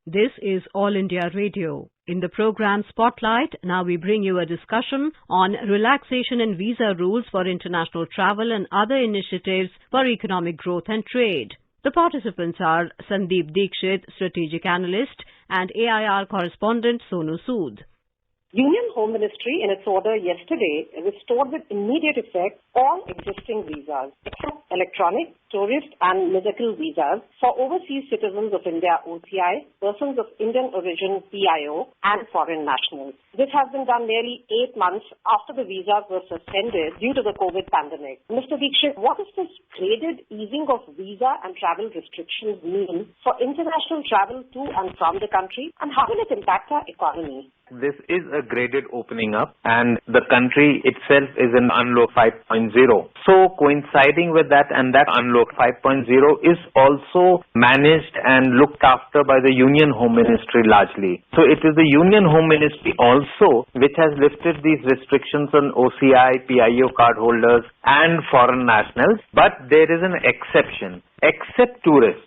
This is All India Radio. In the program Spotlight, now we bring you a discussion on relaxation in visa rules for international travel and other initiatives for economic growth and trade. The participants are Sandeep Dikshit, Strategic Analyst, and AIR correspondent Sonu Sood. Union Home Ministry, in its order yesterday, restored with immediate effect all existing visas, except electronic, tourist and medical visas for overseas citizens of India OCI, persons of Indian origin PIO, and foreign nationals. This has been done nearly 8 months after the visas were suspended due to the COVID pandemic. Mr. Dikshit, what does this graded easing of visa and travel restrictions mean for international travel to and from the country, and how will it impact our economy? This is a graded opening up, and the country itself is in unlock 5.0. So coinciding with that, and that unlock 5.0 is also managed and looked after by the Union Home Ministry largely. So it is the Union Home Ministry also which has lifted these restrictions on OCI, PIO card holders and foreign nationals, but there is an exception, except tourists.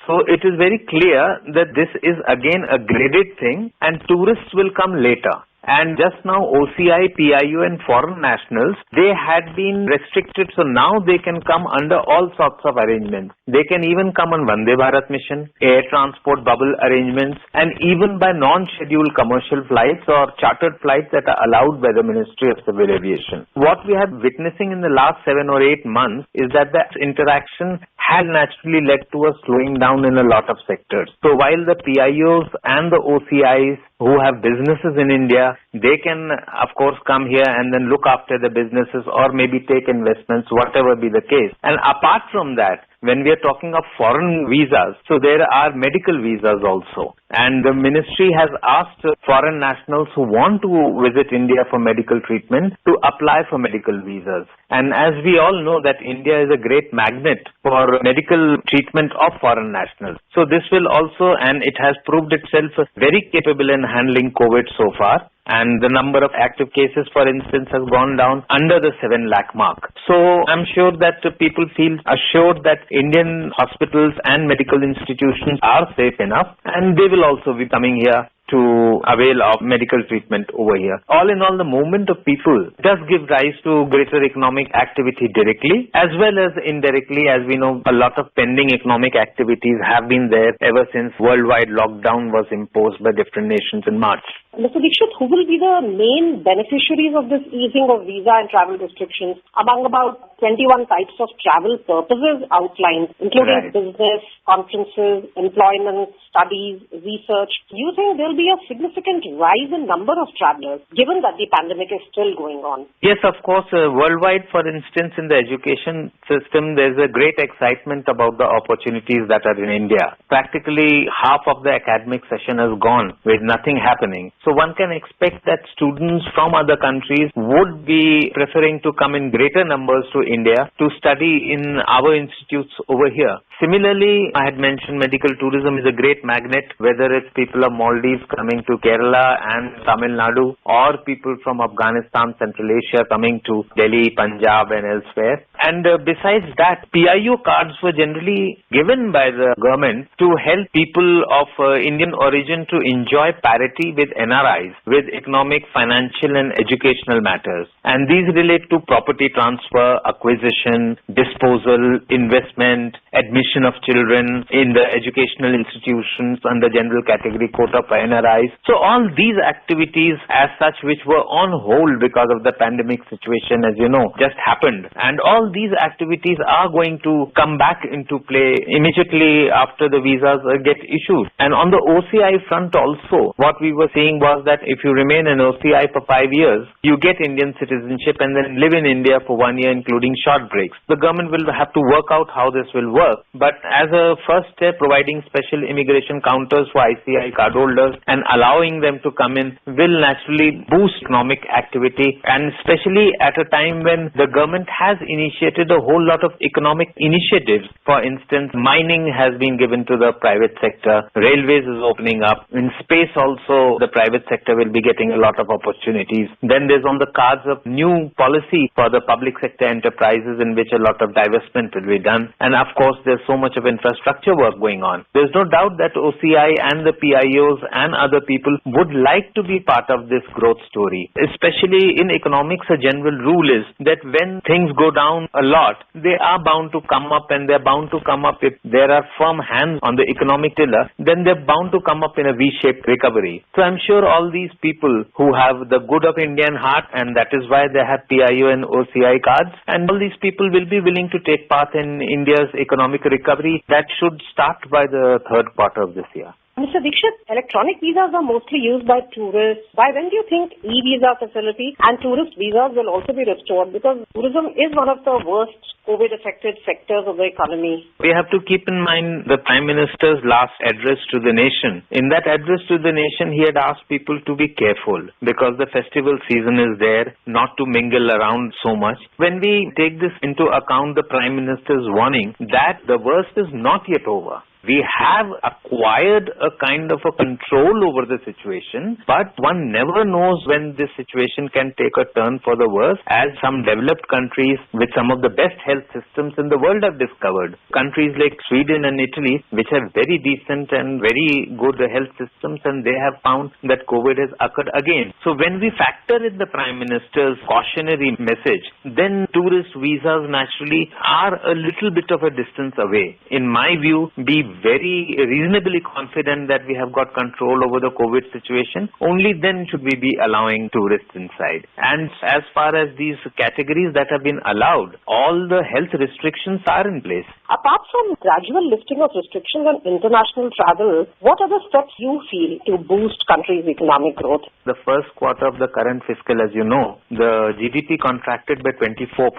So it is very clear that this is again a graded thing and tourists will come later. And just now OCI, PIU and foreign nationals, they had been restricted, so now they can come under all sorts of arrangements. They can even come on Vande Bharat mission, air transport bubble arrangements, and even by non-scheduled commercial flights or chartered flights that are allowed by the Ministry of Civil Aviation. What we have witnessing in the last 7 or 8 months is that the interaction has naturally led to a slowing down in a lot of sectors. So while the PIOs and the OCIs who have businesses in India, they can of course come here and then look after the businesses or maybe take investments, whatever be the case. And apart from that, when we are talking of foreign visas, so there are medical visas also. And the ministry has asked foreign nationals who want to visit India for medical treatment to apply for medical visas. And as we all know that India is a great magnet for medical treatment of foreign nationals. So this will also, and it has proved itself very capable in handling COVID so far. And the number of active cases, for instance, has gone down under the 7 lakh mark. So I'm sure that people feel assured that Indian hospitals and medical institutions are safe enough, and they will also be coming here to avail of medical treatment over here. All in all, the movement of people does give rise to greater economic activity directly as well as indirectly. As we know, a lot of pending economic activities have been there ever since worldwide lockdown was imposed by different nations in March. Mr. Dikshit, who will be the main beneficiaries of this easing of visa and travel restrictions among about 21 types of travel purposes outlined, including business, conferences, employment, studies, research? Do you think there will be a significant rise in number of travelers given that the pandemic is still going on? Yes, of course. Worldwide, for instance, in the education system, there's a great excitement about the opportunities that are in India. Practically half of the academic session has gone with nothing happening. So one can expect that students from other countries would be preferring to come in greater numbers to India to study in our institutes over here. Similarly, I had mentioned medical tourism is a great magnet, whether it's people of Maldives coming to Kerala and Tamil Nadu, or people from Afghanistan, Central Asia coming to Delhi, Punjab and elsewhere. And besides that, PIO cards were generally given by the government to help people of Indian origin to enjoy parity with NRIs, with economic, financial and educational matters. And these relate to property transfer, acquisition, disposal, investment, admission of children in the educational institutions under general category quota for NRIs. So all these activities as such which were on hold because of the pandemic situation, as you know, just happened. And all these activities are going to come back into play immediately after the visas get issued. And on the OCI front also, what we were saying was that if you remain an OCI for 5 years, you get Indian citizenship and then live in India for 1 year, including short breaks. The government will have to work out how this will work. But as a first step, providing special immigration counters for ICI cardholders and allowing them to come in will naturally boost economic activity, and especially at a time when the government has initiated a whole lot of economic initiatives. For instance, mining has been given to the private sector, railways is opening up, in space also the private sector will be getting a lot of opportunities. Then there's on the cards of new policy for the public sector enterprises in which a lot of divestment will be done, and of course there's so much of infrastructure work going on. There's no doubt that OCI and the PIOs and other people would like to be part of this growth story. Especially in economics, a general rule is that when things go down a lot, they are bound to come up, and they're bound to come up if there are firm hands on the economic tiller, then they're bound to come up in a V-shaped recovery. So I'm sure all these people who have the good of Indian heart, and that is why they have PIO and OCI cards, and all these people will be willing to take part in India's economic recovery that should start by the third quarter of this year. Mr. Dikshit, electronic visas are mostly used by tourists. By when do you think e-visa facility and tourist visas will also be restored? Because tourism is one of the worst COVID-affected sectors of the economy. We have to keep in mind the Prime Minister's last address to the nation. In that address to the nation, he had asked people to be careful because the festival season is there, not to mingle around so much. When we take this into account, the Prime Minister's warning that the worst is not yet over. We have acquired a kind of a control over the situation, but one never knows when this situation can take a turn for the worse, as some developed countries with some of the best health systems in the world have discovered. Countries like Sweden and Italy, which have very decent and very good health systems, and they have found that COVID has occurred again. So when we factor in the Prime Minister's cautionary message, then tourist visas naturally are a little bit of a distance away. In my view, be very reasonably confident that we have got control over the COVID situation. Only then should we be allowing tourists inside. And as far as these categories that have been allowed, all the health restrictions are in place. Apart from gradual lifting of restrictions on international travel, what other steps you feel to boost country's economic growth? The first quarter of the current fiscal, as you know, the GDP contracted by 24%.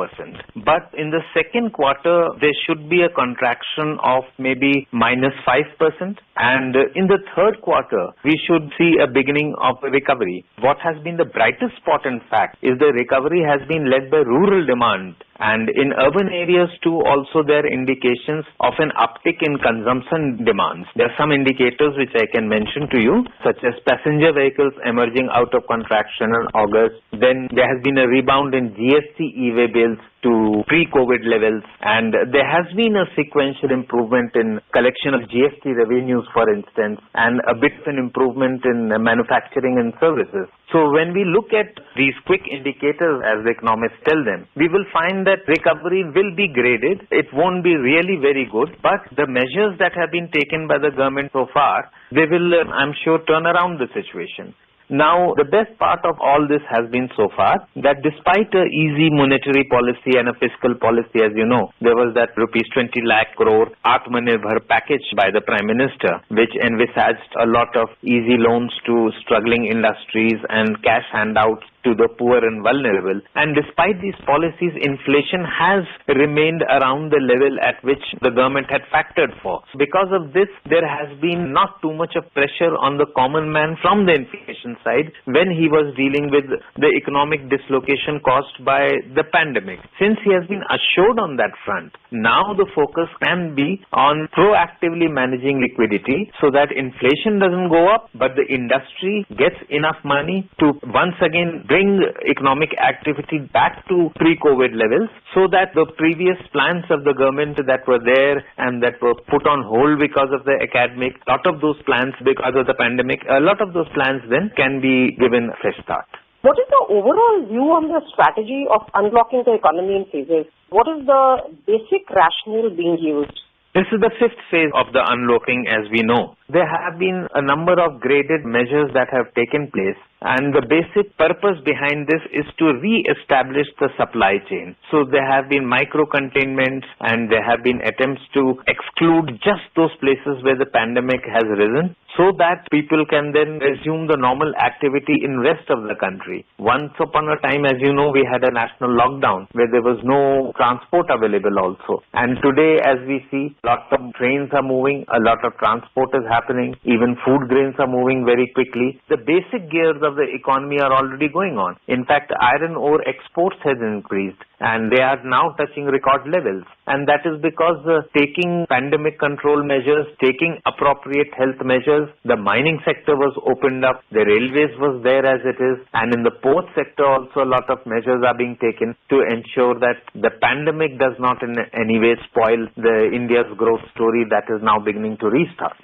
But in the second quarter, there should be a contraction of maybe -5%, and in the third quarter we should see a beginning of a recovery. What has been the brightest spot, in fact, is the recovery has been led by rural demand, and in urban areas too also there are indications of an uptick in consumption demands. There are some indicators which I can mention to you, such as passenger vehicles emerging out of contraction in August. Then there has been a rebound in GST e-way bills to pre-COVID levels, and there has been a sequential improvement in collection of GST revenues, for instance, and a bit of an improvement in manufacturing and services. So when we look at these quick indicators, as the economists tell them, we will find that recovery will be graded. It won't be really very good, but the measures that have been taken by the government so far, they will, I'm sure, turn around the situation. Now, the best part of all this has been so far that despite a easy monetary policy and a fiscal policy, as you know, there was that rupees 20 lakh crore Atmanirbhar package by the Prime Minister, which envisaged a lot of easy loans to struggling industries and cash handouts to the poor and vulnerable. And despite these policies, inflation has remained around the level at which the government had factored for. Because of this, there has been not too much of pressure on the common man from the inflation side when he was dealing with the economic dislocation caused by the pandemic. Since he has been assured on that front, now the focus can be on proactively managing liquidity so that inflation doesn't go up, but the industry gets enough money to once again bring economic activity back to pre-COVID levels, so that the previous plans of the government that were there and that were put on hold because of the academic, lot of those plans because of the pandemic, a lot of those plans then can be given a fresh start. What is the overall view on the strategy of unlocking the economy in phases? What is the basic rationale being used? This is the fifth phase of the unlocking, as we know. There have been a number of graded measures that have taken place, And the basic purpose behind this is to re-establish the supply chain. So there have been micro-containments and there have been attempts to exclude just those places where the pandemic has risen, so that people can then resume the normal activity in rest of the country. Once upon a time, as you know, we had a national lockdown where there was no transport available also. And today, as we see, lots of trains are moving, a lot of transport is happening, even food grains are moving very quickly. The basic gears of the economy are already going on. In fact, iron ore exports has increased and they are now touching record levels. And that is because taking pandemic control measures, taking appropriate health measures, the mining sector was opened up, the railways was there as it is, and in the port sector also a lot of measures are being taken to ensure that the pandemic does not in any way spoil the India's growth story that is now beginning to restart.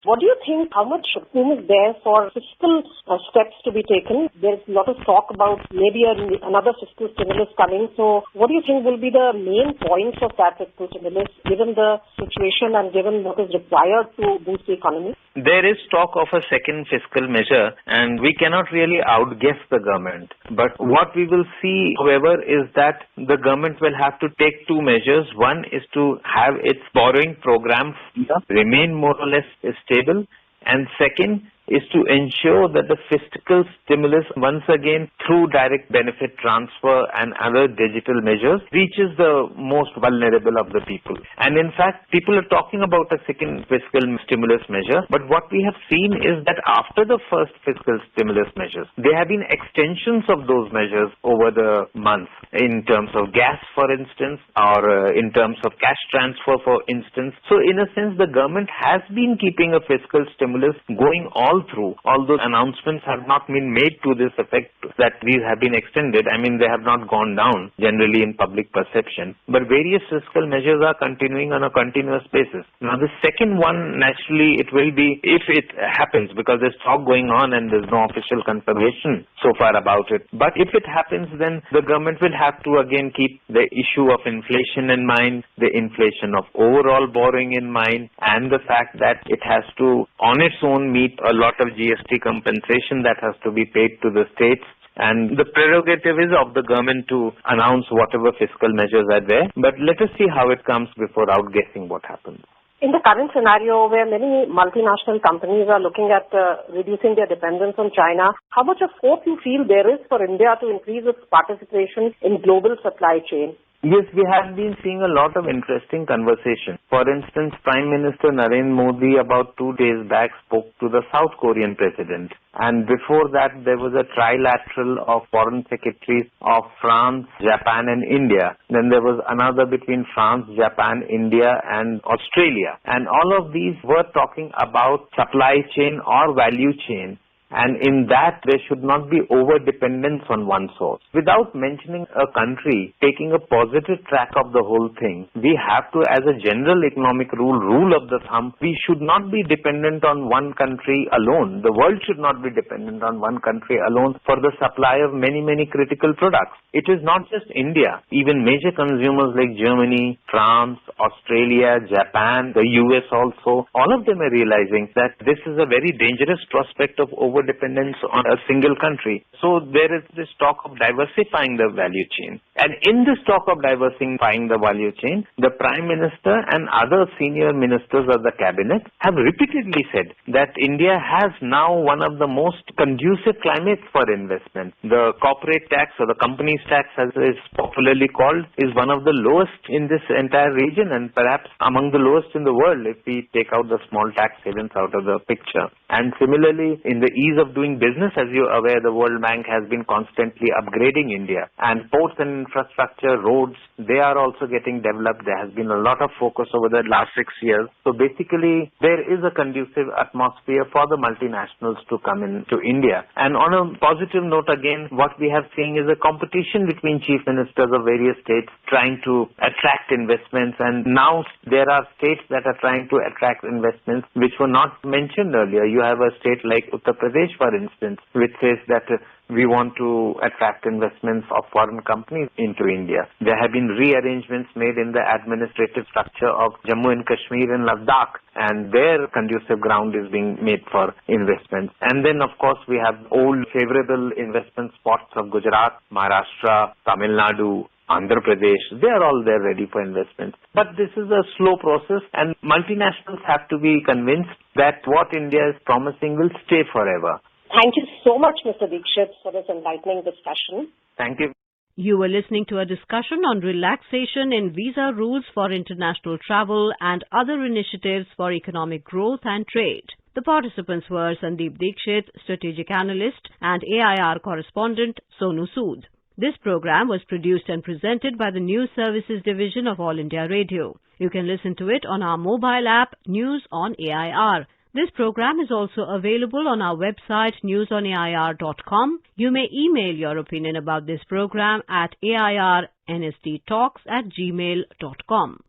What do you think, how much room is there for fiscal steps to be taken? There's a lot of talk about maybe another fiscal stimulus coming. So what do you think will be the main points of that fiscal stimulus, given the situation and given what is required to boost the economy? There is talk of a second fiscal measure and we cannot really outguess the government. But what we will see, however, is that the government will have to take two measures. One is to have its borrowing program remain more or less stable, and second is to ensure that the fiscal stimulus, once again through direct benefit transfer and other digital measures, reaches the most vulnerable of the people. And in fact, people are talking about a second fiscal stimulus measure, but what we have seen is that after the first fiscal stimulus measures, there have been extensions of those measures over the months in terms of gas, for instance, or in terms of cash transfer, for instance. So in a sense, the government has been keeping a fiscal stimulus going all through. All those announcements have not been made to this effect that these have been extended. I mean, they have not gone down generally in public perception. But various fiscal measures are continuing on a continuous basis. Now, the second one, naturally, it will be, if it happens, because there's talk going on and there's no official confirmation so far about it. But if it happens, then the government will have to again keep the issue of inflation in mind, the inflation of overall borrowing in mind, and the fact that it has to, on its own, meet a lot of GST compensation that has to be paid to the states. And the prerogative is of the government to announce whatever fiscal measures are there. But let us see how it comes before outguessing what happens. In the current scenario where many multinational companies are looking at reducing their dependence on China, how much of hope you feel there is for India to increase its participation in global supply chain? Yes, we have been seeing a lot of interesting conversation. For instance, Prime Minister Narendra Modi about 2 days back spoke to the South Korean president. And before that, there was a trilateral of foreign secretaries of France, Japan and India. Then there was another between France, Japan, India and Australia. And all of these were talking about supply chain or value chain. And in that, there should not be over-dependence on one source. Without mentioning a country taking a positive track of the whole thing, we have to, as a general economic rule of the thumb, we should not be dependent on one country alone. The world should not be dependent on one country alone for the supply of many, many critical products. It is not just India. Even major consumers like Germany, France, Australia, Japan, the US also, all of them are realizing that this is a very dangerous prospect of over-dependence on a single country. So there is this talk of diversifying the value chain. And in this talk of diversifying the value chain, the Prime Minister and other senior ministers of the cabinet have repeatedly said that India has now one of the most conducive climates for investment. The corporate tax or the companies tax, as is popularly called, is one of the lowest in this entire region and perhaps among the lowest in the world if we take out the small tax havens out of the picture. And similarly, in the ease of doing business, as you're aware, the World Bank has been constantly upgrading India. And ports and infrastructure, roads, they are also getting developed. There has been a lot of focus over the last 6 years. So basically, there is a conducive atmosphere for the multinationals to come into India. And on a positive note, again, what we have seen is a competition between chief ministers of various states trying to attract investments. And now there are states that are trying to attract investments which were not mentioned earlier. You have a state like Uttar Pradesh Pradesh, for instance, which says that we want to attract investments of foreign companies into India. There have been rearrangements made in the administrative structure of Jammu and Kashmir and Ladakh, and their conducive ground is being made for investments. And then, of course, we have old favorable investment spots of Gujarat, Maharashtra, Tamil Nadu, Andhra Pradesh. They are all there ready for investments. But this is a slow process, and multinationals have to be convinced that what India is promising will stay forever. Thank you so much, Mr. Dikshit, for this enlightening discussion. Thank you. You were listening to a discussion on relaxation in visa rules for international travel and other initiatives for economic growth and trade. The participants were Sandeep Dikshit, strategic analyst, and AIR correspondent Sonu Sood. This program was produced and presented by the News Services Division of All India Radio. You can listen to it on our mobile app, News on AIR. This program is also available on our website newsonair.com. You may email your opinion about this program at airnsttalks@gmail.com.